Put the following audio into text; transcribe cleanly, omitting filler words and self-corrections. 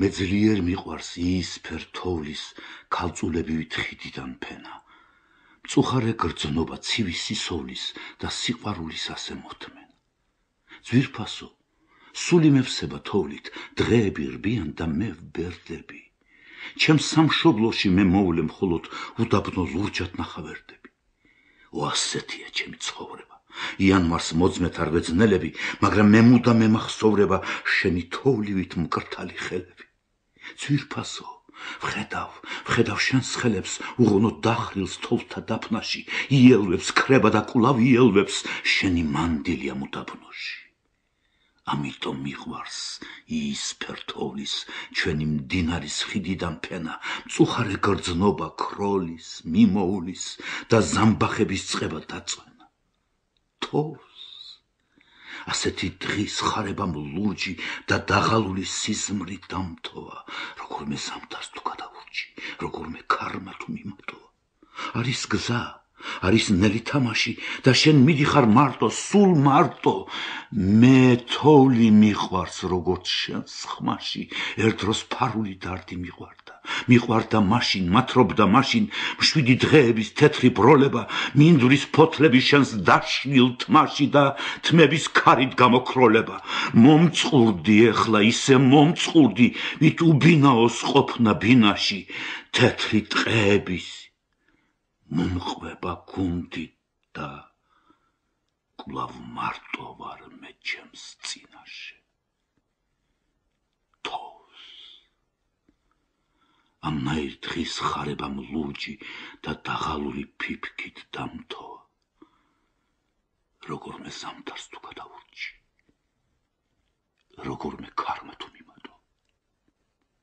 მე ძლიერ მიყვარს იისფერ თოვლის ქალწულებივით ხიდიდან ფენა. მწუხარე გრძნობა ცივი სისოვლის და სიყვარულის ასე მოთმენა. ძვირფასო, სული მევსება თოვლით, დღეები რბიან და მე ვბერდები. ჩემს სამშობლოში მე მოვლე მხოლოდ უდაბნო ლურჯად ნახავერდები. ასეთია ჩემი ცხოვრება. იანვარს მოძმეთ არ ვეძნელები, მაგრამ მე მუდამ მემახსოვრება შენი თოვლივით მკრთალი ხელები. ძვირფასო, ვხედავ შენს ხელებს, უღონოდ დახრილს თოვლთა დაფნაში, იელვებს ქრება და კვლავ იელვებს შენი მანდილია უდაბნოში. ამიტომ მიყვარს იისფერ თოვლის ჩვენი მდინარის ხიდიდან ფენა, მწუხარე გრძნობა ქროლის, მიმოვლის და ზამბახების წყება დაწვენა. თოვს ასეთი დღის ხარებამ ლურჯი და დაღალული სიზმრი დამთოვა, როგორმე ზამთარს თუ გადავურჯი, როგორმე ქარმა თუ მიმატოვა. არის გზა, არის ნელი თამაში და შენ მიდიხარ მარტო, სულ მარტო. მე თოვლი მიყვარს როგორც შენს ხმაში, ერთ დროს ფარული დარდი მიყვარდა მაშინ, მათრობდა მაშინ, მშვიდი დღეების თეთრი ბროლება, მინდვრის ფოთლები შენს დაშლილ თმაში და თმების ქარით გამოკროლება. მომწყურდი ეხლა, ისე მომწყურდი, ვით უბინაოს ყოფნა ბინაში, თეთრი ტყეების მომყვება გუნდი და კვლავ მარტო ვარ მე ჩემს წინაშე. თოვს ამნაირ დღის ხარებამ ლურჯი და დაღალული ფიფქით დამთოვა, როგორმე ზამთარს თუ გადავურჯი, როგორმე